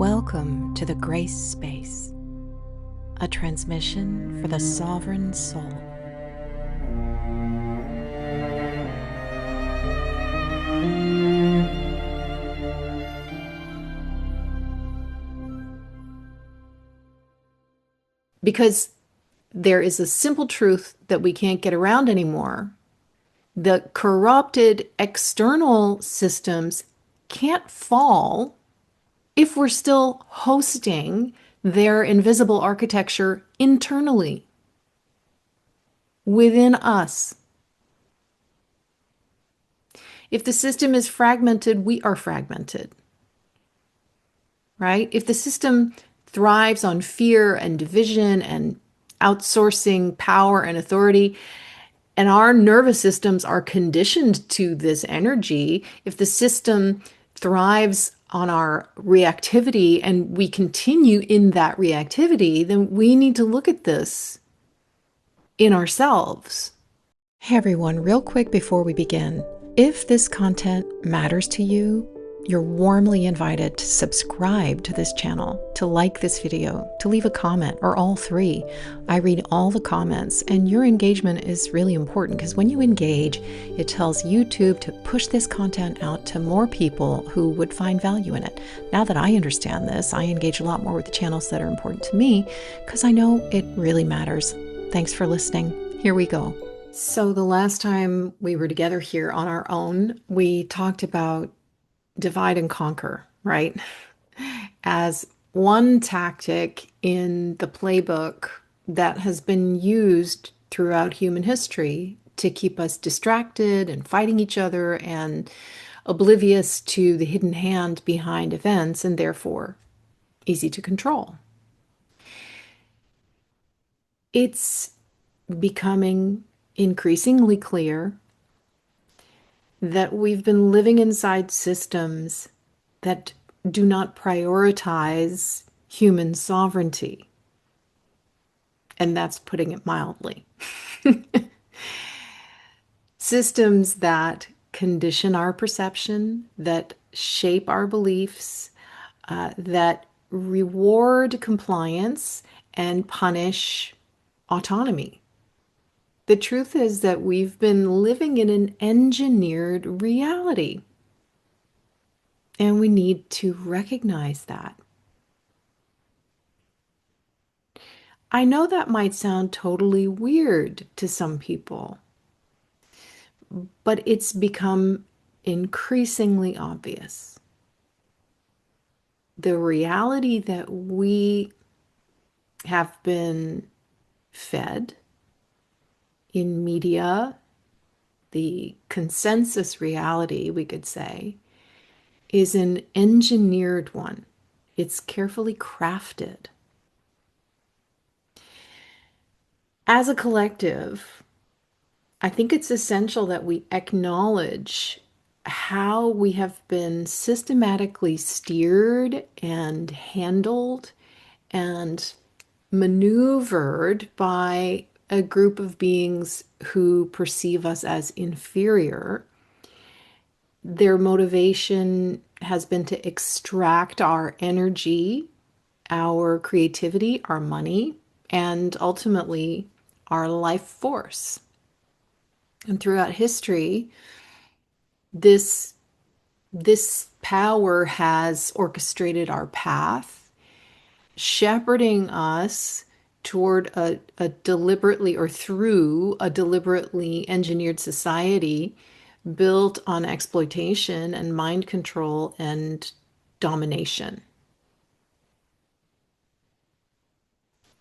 Welcome to the Grace Space, a transmission for the sovereign soul. Because there is a simple truth that we can't get around anymore. The corrupted external systems can't fall if we're still hosting their invisible architecture internally within us. If the system is fragmented, we are fragmented, right? If the system thrives on fear and division and outsourcing power and authority, and our nervous systems are conditioned to this energy, if the system thrives on our reactivity and we continue in that reactivity, then we need to look at this in ourselves. Hey everyone, real quick before we begin, if this content matters to you, you're warmly invited to subscribe to this channel, to like this video, to leave a comment, or all three. I read all the comments, and your engagement is really important because when you engage, it tells YouTube to push this content out to more people who would find value in it. Now that I understand this, I engage a lot more with the channels that are important to me because I know it really matters. Thanks for listening. Here we go. So the last time we were together here on our own, we talked about divide and conquer, right? As one tactic in the playbook that has been used throughout human history to keep us distracted and fighting each other and oblivious to the hidden hand behind events and therefore easy to control. It's becoming increasingly clear that we've been living inside systems that do not prioritize human sovereignty. And that's putting it mildly. Systems that condition our perception, that shape our beliefs, that reward compliance and punish autonomy. The truth is that we've been living in an engineered reality, and we need to recognize that. I know that might sound totally weird to some people, but it's become increasingly obvious. The reality that we have been fed in media, the consensus reality, we could say, is an engineered one. It's carefully crafted. As a collective, I think it's essential that we acknowledge how we have been systematically steered and handled and maneuvered by a group of beings who perceive us as inferior. Their motivation has been to extract our energy, our creativity, our money, and ultimately our life force. And throughout history, this power has orchestrated our path, shepherding us toward a deliberately or through a deliberately engineered society built on exploitation and mind control and domination.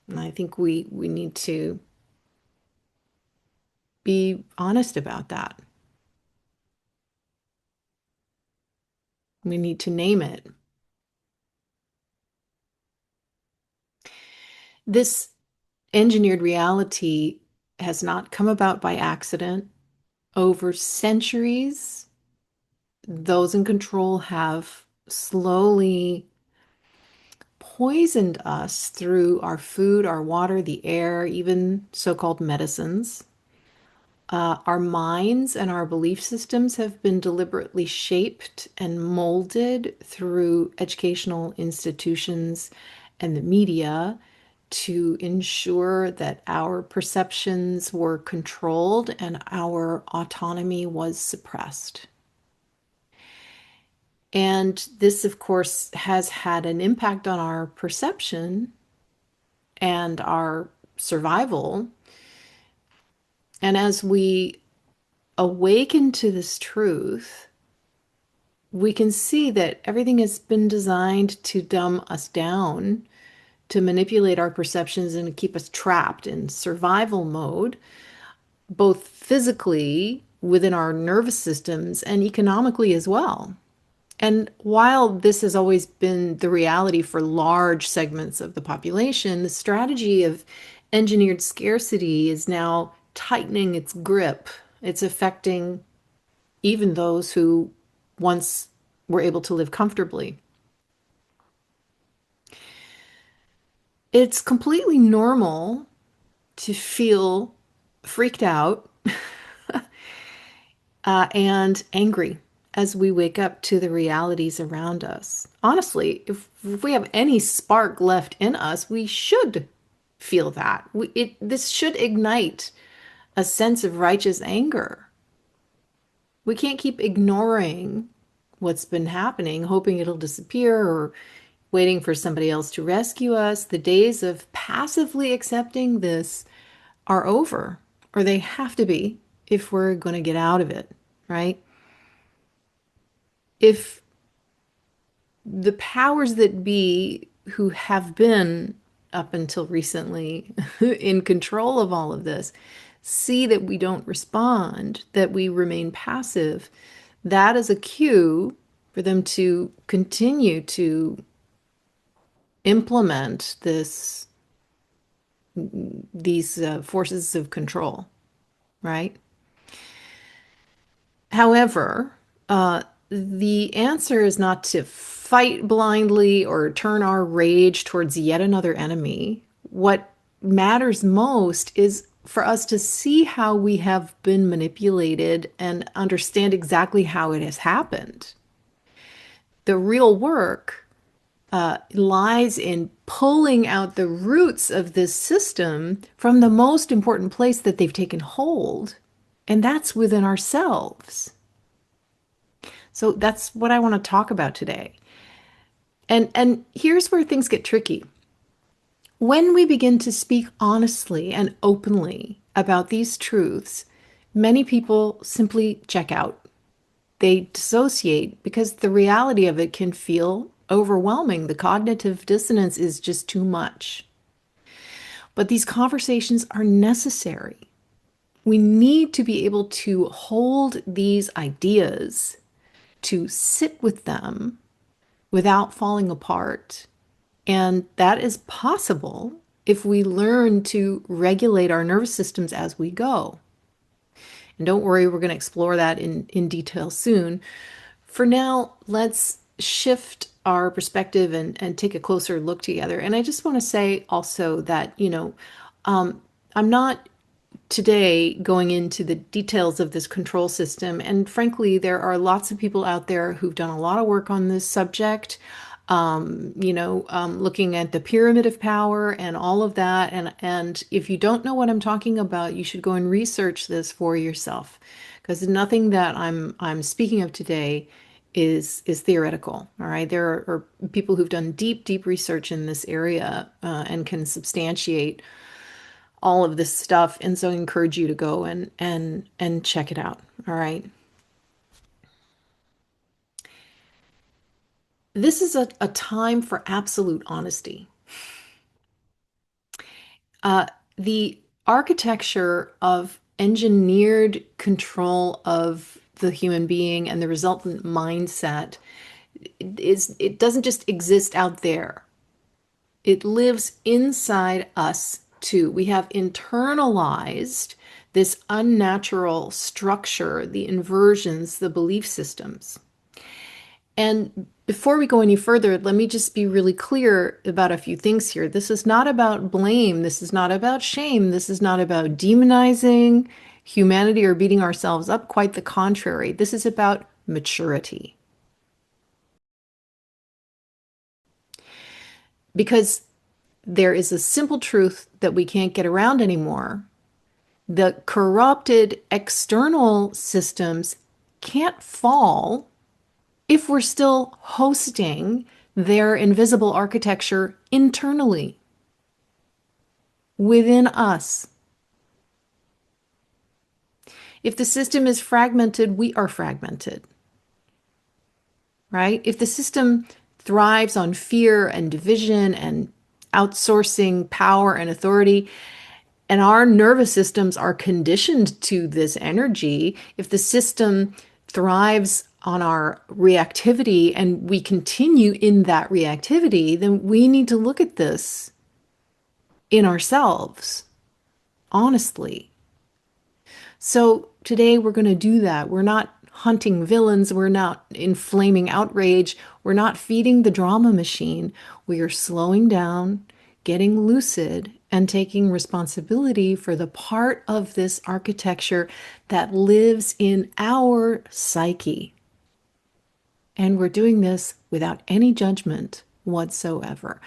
And I think we need to be honest about that. We need to name it. This engineered reality has not come about by accident. Over centuries, those in control have slowly poisoned us through our food, our water, the air, even so-called medicines. Our minds and our belief systems have been deliberately shaped and molded through educational institutions and the media to ensure that our perceptions were controlled and our autonomy was suppressed. And this, of course, has had an impact on our perception and our survival. And as we awaken to this truth, we can see that everything has been designed to dumb us down, to manipulate our perceptions and to keep us trapped in survival mode, both physically within our nervous systems and economically as well. And while this has always been the reality for large segments of the population, the strategy of engineered scarcity is now tightening its grip. It's affecting even those who once were able to live comfortably. It's completely normal to feel freaked out and angry as we wake up to the realities around us. Honestly, if we have any spark left in us, we should feel that. This should ignite a sense of righteous anger. We can't keep ignoring what's been happening, hoping it'll disappear or waiting for somebody else to rescue us. The days of passively accepting this are over, or they have to be if we're going to get out of it, right? If the powers that be who have been up until recently in control of all of this see that we don't respond, that we remain passive, that is a cue for them to continue to implement these forces of control, right? However, the answer is not to fight blindly or turn our rage towards yet another enemy. What matters most is for us to see how we have been manipulated and understand exactly how it has happened. The real work lies in pulling out the roots of this system from the most important place that they've taken hold, and that's within ourselves. So that's what I want to talk about today. And here's where things get tricky. When we begin to speak honestly and openly about these truths, many people simply check out. They dissociate because the reality of it can feel overwhelming. The cognitive dissonance is just too much. But these conversations are necessary. We need to be able to hold these ideas, to sit with them without falling apart. And that is possible if we learn to regulate our nervous systems as we go. And don't worry, we're going to explore that in detail soon. For now, let's shift our perspective and take a closer look together. And I just want to say also that, I'm not today going into the details of this control system. And frankly, there are lots of people out there who've done a lot of work on this subject, looking at the pyramid of power and all of that. And if you don't know what I'm talking about, you should go and research this for yourself, because nothing that I'm speaking of today is theoretical. All right. There are people who've done deep research in this area and can substantiate all of this stuff. And so I encourage you to go and check it out. All right. This is a time for absolute honesty. The architecture of engineered control of the human being and the resultant mindset it doesn't just exist out there. It lives inside us too. We have internalized this unnatural structure, the inversions, the belief systems. And before we go any further, let me just be really clear about a few things here. This is not about blame. This is not about shame. This is not about demonizing humanity or beating ourselves up. Quite the contrary. This is about maturity. Because there is a simple truth that we can't get around anymore. The corrupted external systems can't fall if we're still hosting their invisible architecture internally within us. If the system is fragmented, we are fragmented, right? If the system thrives on fear and division and outsourcing power and authority, and our nervous systems are conditioned to this energy, if the system thrives on our reactivity and we continue in that reactivity, then we need to look at this in ourselves, honestly. So today we're going to do that. We're not hunting villains. We're not inflaming outrage. We're not feeding the drama machine. We are slowing down, getting lucid, and taking responsibility for the part of this architecture that lives in our psyche. And we're doing this without any judgment whatsoever.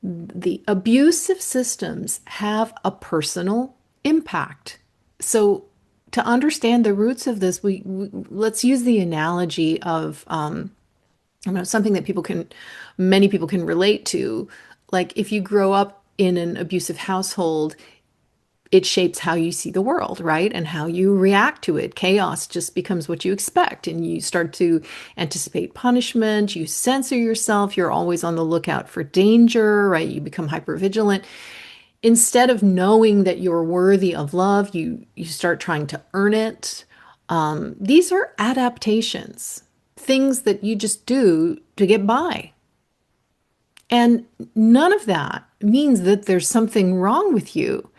The abusive systems have a personal impact. So to understand the roots of this, let's use the analogy of something that many people can relate to. Like if you grow up in an abusive household, it shapes how you see the world, right? And how you react to it. Chaos just becomes what you expect, and you start to anticipate punishment. You censor yourself. You're always on the lookout for danger, right? You become hypervigilant. Instead of knowing that you're worthy of love, you start trying to earn it. These are adaptations, things that you just do to get by. And none of that means that there's something wrong with you.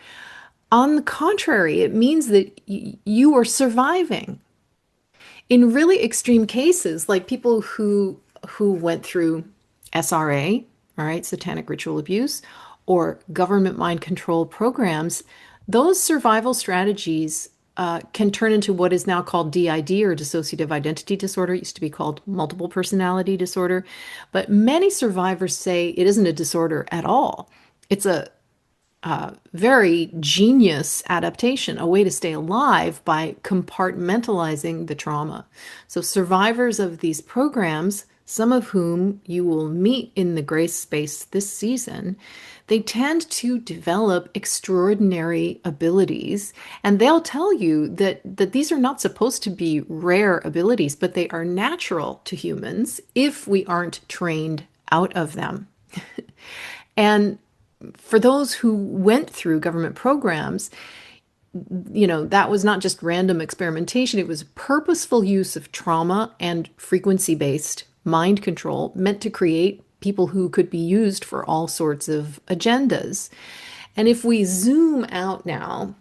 On the contrary, it means that you are surviving. In really extreme cases, like people who went through SRA, all right, satanic ritual abuse, or government mind control programs, those survival strategies can turn into what is now called DID, or dissociative identity disorder. It used to be called multiple personality disorder. But many survivors say it isn't a disorder at all. It's a very genius adaptation, a way to stay alive by compartmentalizing the trauma. So survivors of these programs, some of whom you will meet in the grace space this season, they tend to develop extraordinary abilities. And they'll tell you that these are not supposed to be rare abilities, but they are natural to humans if we aren't trained out of them. And for those who went through government programs, that was not just random experimentation. It was purposeful use of trauma and frequency-based mind control meant to create people who could be used for all sorts of agendas. And if we zoom out now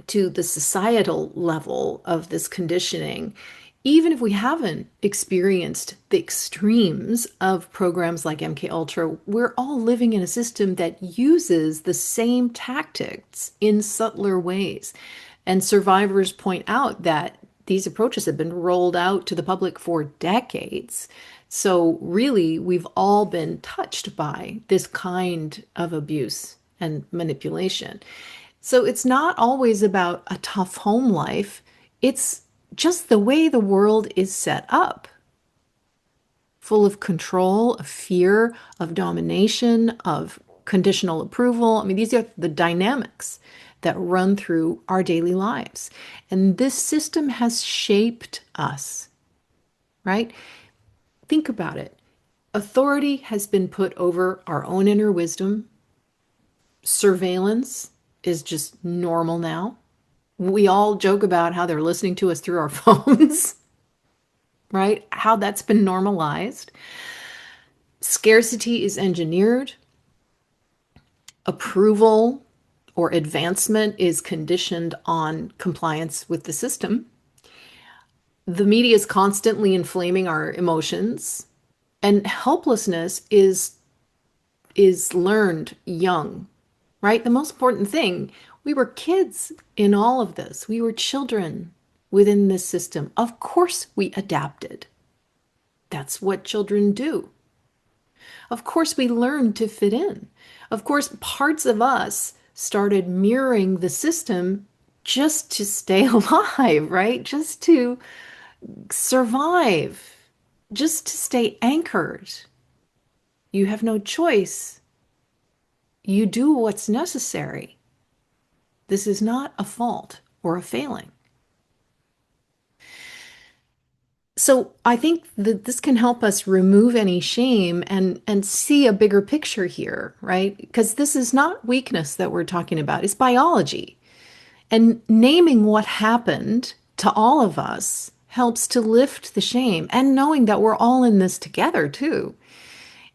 to the societal level of this conditioning, even if we haven't experienced the extremes of programs like MK Ultra, we're all living in a system that uses the same tactics in subtler ways. And survivors point out that these approaches have been rolled out to the public for decades. So really, we've all been touched by this kind of abuse and manipulation. So it's not always about a tough home life. It's just the way the world is set up, full of control, of fear, of domination, of conditional approval. I mean, these are the dynamics that run through our daily lives. And this system has shaped us, right? Think about it. Authority has been put over our own inner wisdom. Surveillance is just normal now. We all joke about how they're listening to us through our phones, right? How that's been normalized. Scarcity is engineered. Approval or advancement is conditioned on compliance with the system. The media is constantly inflaming our emotions, and helplessness is learned young, right? The most important thing We were kids in all of this. We were children within this system. Of course, we adapted. That's what children do. Of course, we learned to fit in. Of course, parts of us started mirroring the system just to stay alive, right? Just to survive, just to stay anchored. You have no choice. You do what's necessary. This is not a fault or a failing. So I think that this can help us remove any shame and see a bigger picture here, right? Because this is not weakness that we're talking about. It's biology. And naming what happened to all of us helps to lift the shame and knowing that we're all in this together too.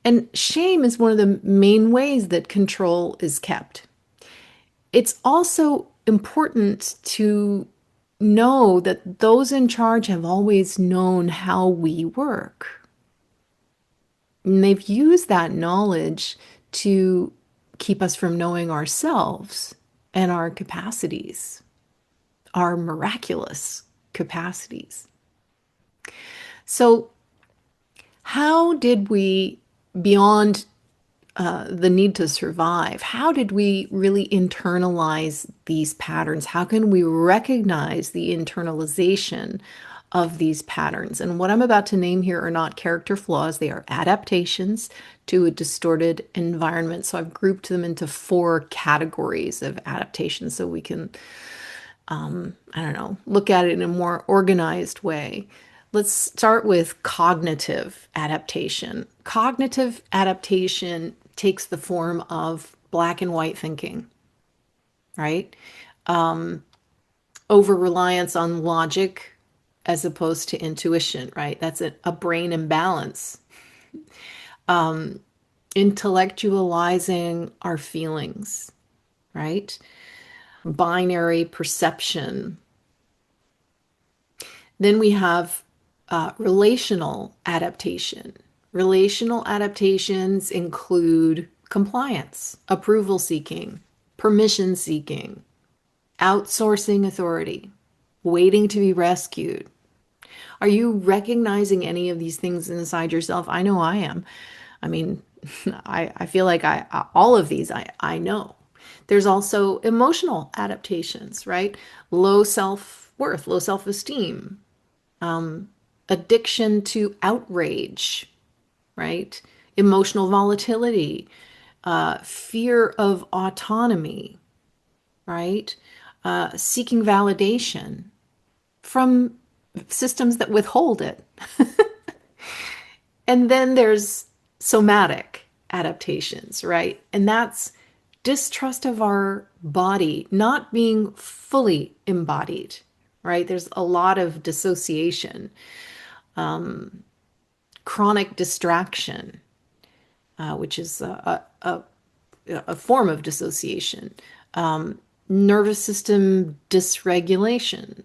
And shame is one of the main ways that control is kept. It's also important to know that those in charge have always known how we work. And they've used that knowledge to keep us from knowing ourselves and our capacities, our miraculous capacities. So, how did we, beyond the need to survive, how did we really internalize these patterns? How can we recognize the internalization of these patterns? And what I'm about to name here are not character flaws, they are adaptations to a distorted environment. So I've grouped them into 4 categories of adaptation so we can, I don't know, look at it in a more organized way. Let's start with cognitive adaptation. Cognitive adaptation takes the form of black and white thinking, right? Over reliance on logic as opposed to intuition, right? That's a brain imbalance. Intellectualizing our feelings, right? Binary perception. Then we have relational adaptation. Relational adaptations include compliance, approval seeking, permission seeking, outsourcing authority, waiting to be rescued. Are you recognizing any of these things inside yourself? I know I am. I mean, I feel like all of these I know. There's also emotional adaptations, right? Low self-worth, low self-esteem, addiction to outrage, right? Emotional volatility, fear of autonomy, right? Seeking validation from systems that withhold it. And then there's somatic adaptations, right? And that's distrust of our body not being fully embodied, right? There's a lot of dissociation, chronic distraction, which is a form of dissociation, nervous system dysregulation,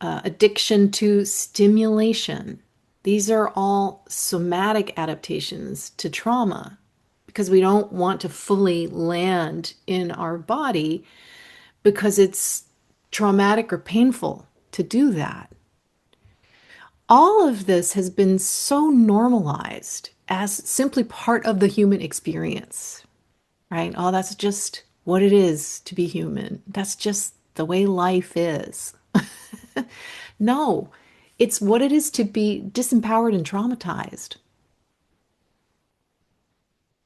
addiction to stimulation. These are all somatic adaptations to trauma because we don't want to fully land in our body because it's traumatic or painful to do that. All of this has been so normalized as simply part of the human experience, right? Oh, that's just what it is to be human. That's just the way life is. No, it's what it is to be disempowered and traumatized.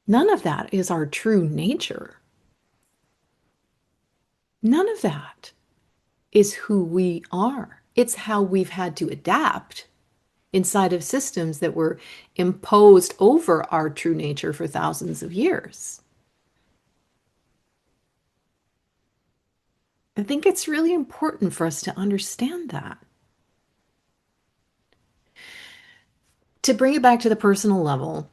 None of that is our true nature. None of that is who we are. It's how we've had to adapt inside of systems that were imposed over our true nature for thousands of years. I think it's really important for us to understand that. To bring it back to the personal level,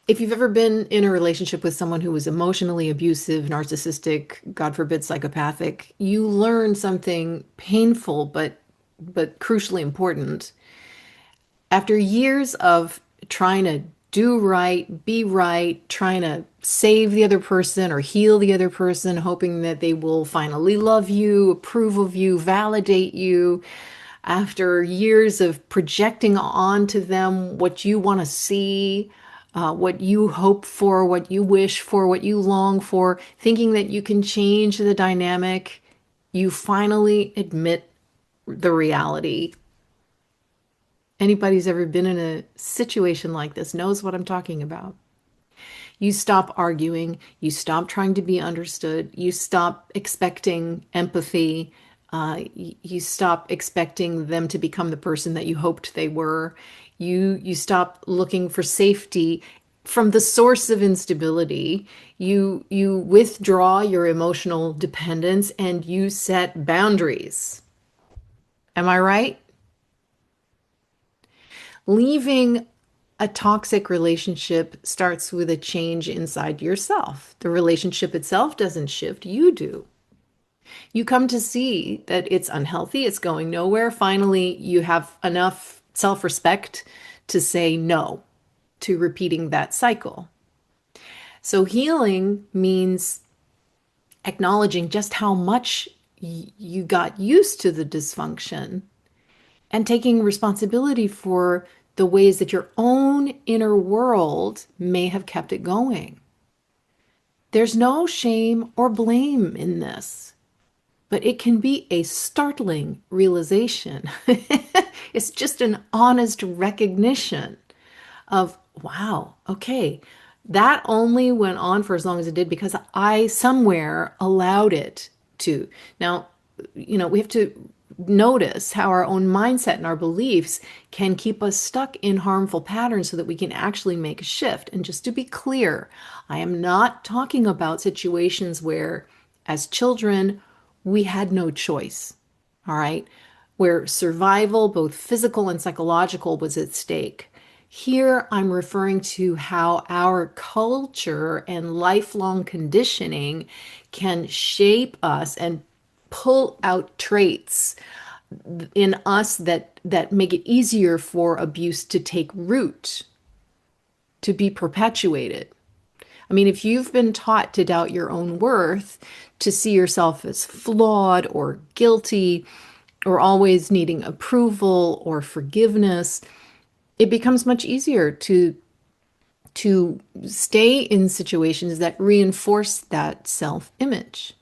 if you've ever been in a relationship with someone who was emotionally abusive, narcissistic, God forbid, psychopathic, you learn something painful but crucially important. After years of trying to do right, be right, trying to save the other person or heal the other person, hoping that they will finally love you, approve of you, validate you. After years of projecting onto them what you want to see, what you hope for, what you wish for, what you long for, thinking that you can change the dynamic, you finally admit the reality. Anybody who's ever been in a situation like this knows what I'm talking about. You stop arguing, you stop trying to be understood, you stop expecting empathy, you stop expecting them to become the person that you hoped they were. You stop looking for safety from the source of instability. You withdraw your emotional dependence and you set boundaries. Am I right? Leaving a toxic relationship starts with a change inside yourself. The relationship itself doesn't shift, you do. You come to see that it's unhealthy, it's going nowhere. Finally, you have enough self respect to say no to repeating that cycle. So, healing means acknowledging just how much you got used to the dysfunction and taking responsibility for the ways that your own inner world may have kept it going. There's no shame or blame in this, but it can be a startling realization. It's just an honest recognition of, wow, okay, that only went on for as long as it did because I somewhere allowed it to. Now, we have to notice how our own mindset and our beliefs can keep us stuck in harmful patterns so that we can actually make a shift. And just to be clear, I am not talking about situations where, as children, we had no choice, all right? Where survival, both physical and psychological, was at stake. Here, I'm referring to how our culture and lifelong conditioning can shape us and pull out traits in us that make it easier for abuse to take root, to be perpetuated. I mean, if you've been taught to doubt your own worth, to see yourself as flawed or guilty, or always needing approval or forgiveness, it becomes much easier to stay in situations that reinforce that self-image.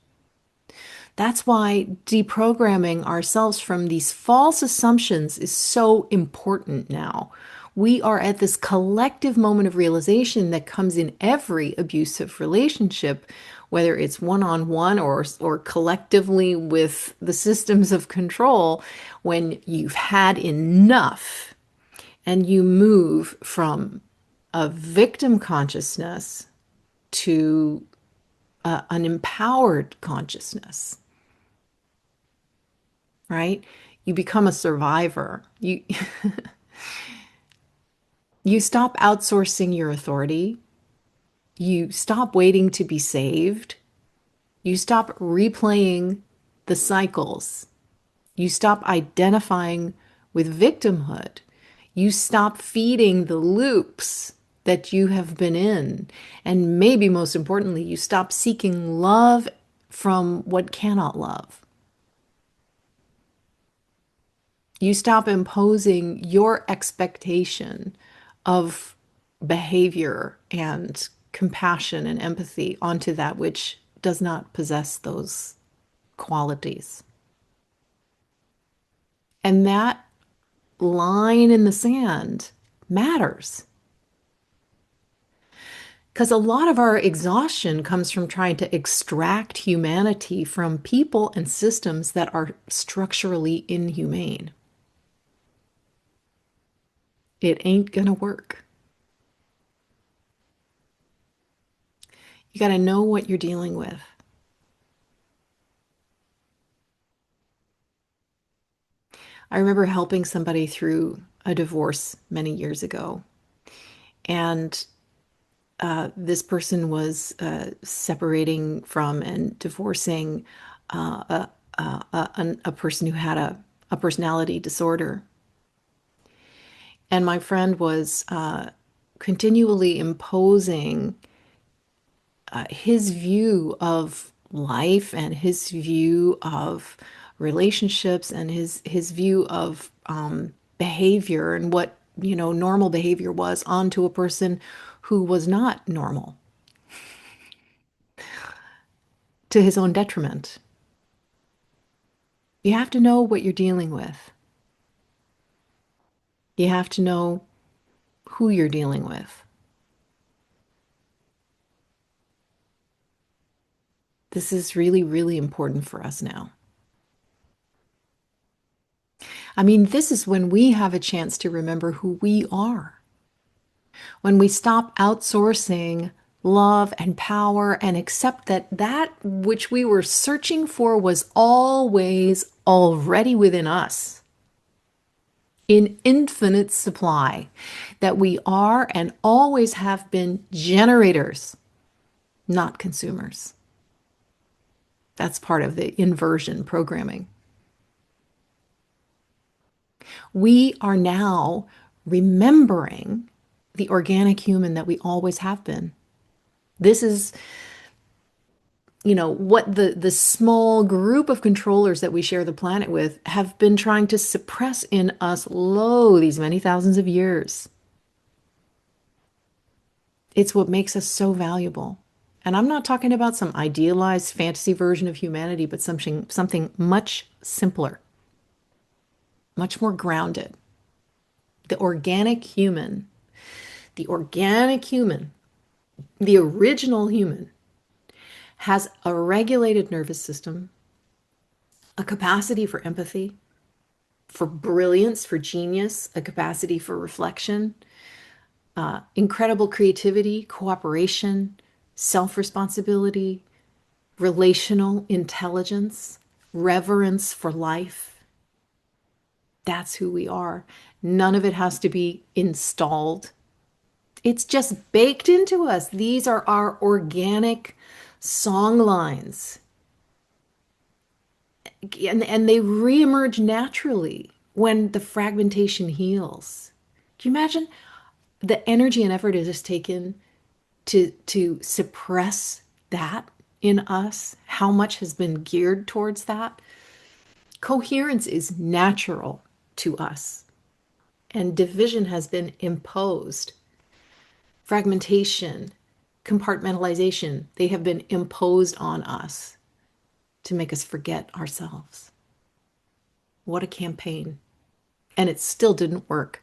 That's why deprogramming ourselves from these false assumptions is so important now. We are at this collective moment of realization that comes in every abusive relationship, whether it's one-on-one or collectively with the systems of control, when you've had enough and you move from a victim consciousness to an empowered consciousness, right? You become a survivor. You stop outsourcing your authority. You stop waiting to be saved. You stop replaying the cycles. You stop identifying with victimhood. You stop feeding the loops that you have been in. And maybe most importantly, you stop seeking love from what cannot love. You stop imposing your expectation of behavior and compassion and empathy onto that which does not possess those qualities. And that line in the sand matters. Because a lot of our exhaustion comes from trying to extract humanity from people and systems that are structurally inhumane. It ain't gonna work. You got to know what you're dealing with. I remember helping somebody through a divorce many years ago. And this person was separating from and divorcing a person who had a personality disorder. And my friend was continually imposing his view of life and his view of relationships and his view of behavior and what normal behavior was onto a person who was not normal to his own detriment. You have to know what you're dealing with. You have to know who you're dealing with. This is really, really important for us now. I mean, this is when we have a chance to remember who we are. When we stop outsourcing love and power and accept that that which we were searching for was always already within us in infinite supply, that we are and always have been generators, not consumers. That's part of the inversion programming. We are now remembering the organic human that we always have been. This is, what the small group of controllers that we share the planet with have been trying to suppress in us these many thousands of years. It's what makes us so valuable. And I'm not talking about some idealized fantasy version of humanity, but something much simpler, much more grounded. The organic human, the organic human, the original human has a regulated nervous system, a capacity for empathy, for brilliance, for genius, a capacity for reflection, incredible creativity, cooperation, self-responsibility, relational intelligence, reverence for life. That's who we are. None of it has to be installed. It's just baked into us. These are our organic song lines. And they reemerge naturally when the fragmentation heals. Can you imagine the energy and effort it has taken to suppress that in us? How much has been geared towards that? Coherence is natural to us, and division has been imposed. Fragmentation, compartmentalization, they have been imposed on us to make us forget ourselves. What a campaign. And it still didn't work.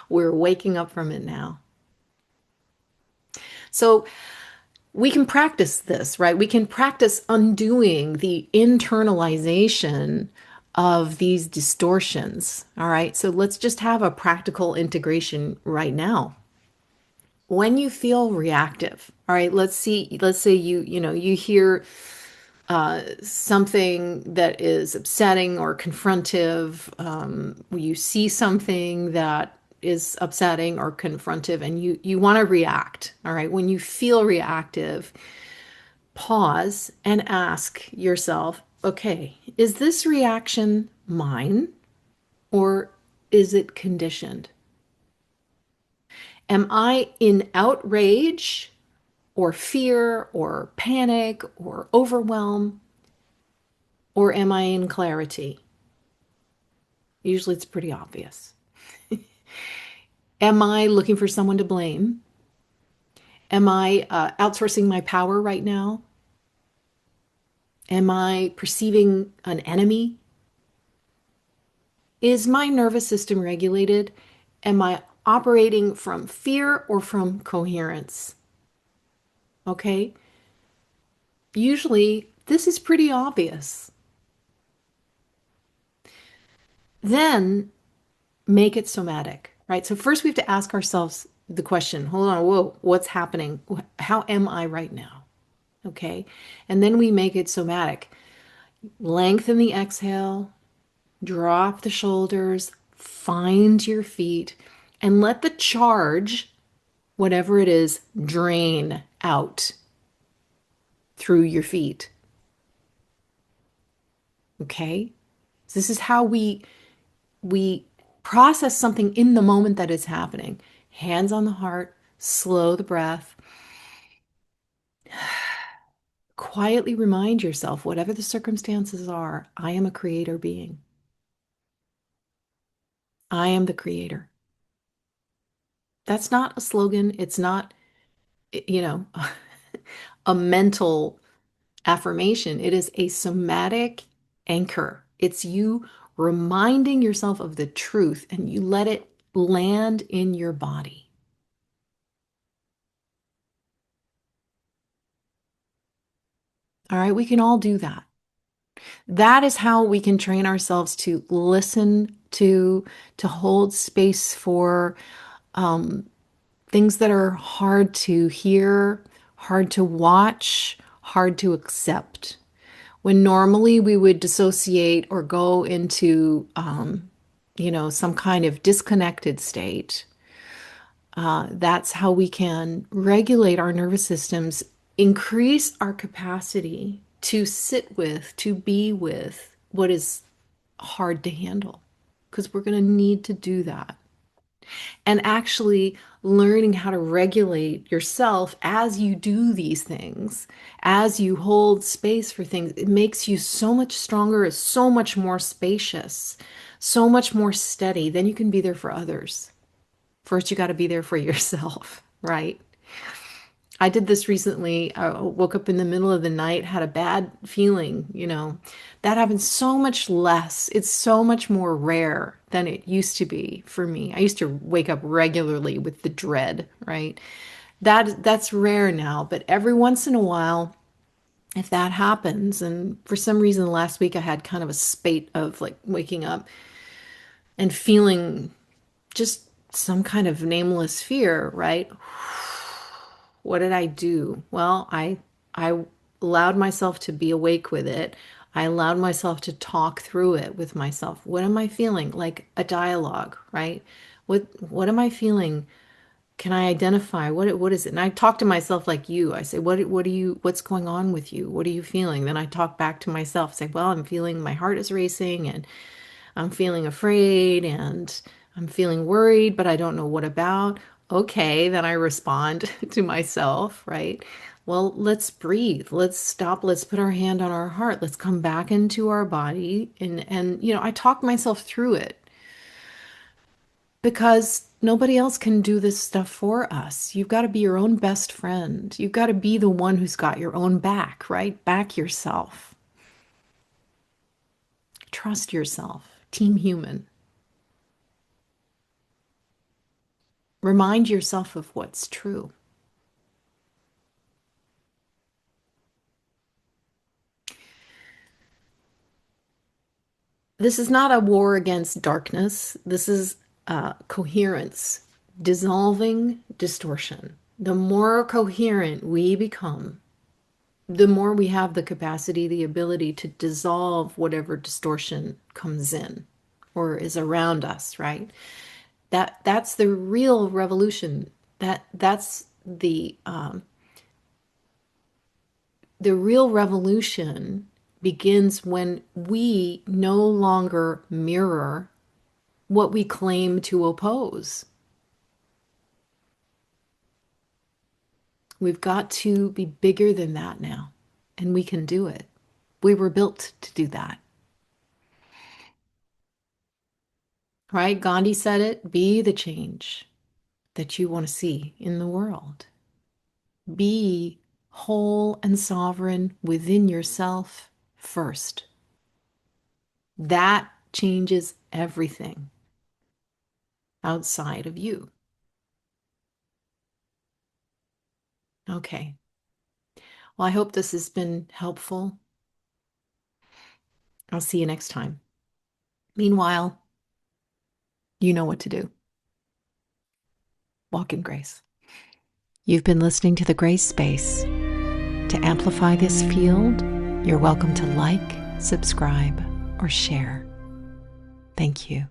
We're waking up from it now. So we can practice this, right? We can practice undoing the internalization of these distortions. All right. So let's just have a practical integration right now. When you feel reactive, all right, let's say you hear something that is upsetting or confrontive. You see something that is upsetting or confrontive, and you want to react. All right. When you feel reactive, pause and ask yourself, okay, is this reaction mine or is it conditioned? Am I in outrage or fear or panic or overwhelm? Or am I in clarity? Usually it's pretty obvious. Am I looking for someone to blame? Am I outsourcing my power right now? Am I perceiving an enemy? Is my nervous system regulated? Am I operating from fear or from coherence? Okay. Usually this is pretty obvious. Then make it somatic, right? So first we have to ask ourselves the question, hold on, whoa, what's happening? How am I right now? Okay. And then we make it somatic. Lengthen the exhale, drop the shoulders, find your feet, and let the charge, whatever it is, drain out through your feet. Okay? So this is how we process something in the moment that is happening. Hands on the heart, slow the breath. quietly remind yourself, whatever the circumstances are, I am a creator being. I am the creator. That's not a slogan. It's not, you know, a mental affirmation. It is a somatic anchor. It's you reminding yourself of the truth and you let it land in your body. All right, we can all do that. That is how we can train ourselves to listen to hold space for um, things that are hard to hear, hard to watch, hard to accept. When normally we would dissociate or go into, some kind of disconnected state, that's how we can regulate our nervous systems, increase our capacity to sit with, to be with what is hard to handle, because we're going to need to do that. And actually learning how to regulate yourself as you do these things, as you hold space for things, it makes you so much stronger, so much more spacious, so much more steady. Then you can be there for others. First, you got to be there for yourself, right? I did this recently. I woke up in the middle of the night, had a bad feeling. That happens so much less. It's so much more rare than it used to be for me. I used to wake up regularly with the dread, right? That's rare now, but every once in a while, if that happens, and for some reason last week I had kind of a spate of like waking up and feeling just some kind of nameless fear, right? What did I do? Well, I allowed myself to be awake with it. I allowed myself to talk through it with myself. What am I feeling? Like a dialogue, right? What am I feeling? Can I identify what is it? And I talk to myself like you. I say, what's going on with you? What are you feeling? Then I talk back to myself, say, well, I'm feeling my heart is racing and I'm feeling afraid and I'm feeling worried, but I don't know what about. Okay, then I respond to myself, right? Well, let's breathe. Let's stop. Let's put our hand on our heart. Let's come back into our body. And I talk myself through it because nobody else can do this stuff for us. You've got to be your own best friend. You've got to be the one who's got your own back, right? Back yourself. Trust yourself. Team human. Remind yourself of what's true. This is not a war against darkness. This is coherence, dissolving distortion. The more coherent we become, the more we have the capacity, the ability to dissolve whatever distortion comes in or is around us, right? That's the real revolution. That's the real revolution begins when we no longer mirror what we claim to oppose. We've got to be bigger than that now, and we can do it. We were built to do that. Right? Gandhi said it, be the change that you want to see in the world. Be whole and sovereign within yourself first. That changes everything outside of you. Okay. Well, I hope this has been helpful. I'll see you next time. Meanwhile, you know what to do. Walk in grace. You've been listening to The Grace Space. To amplify this field, you're welcome to like, subscribe, or share. Thank you.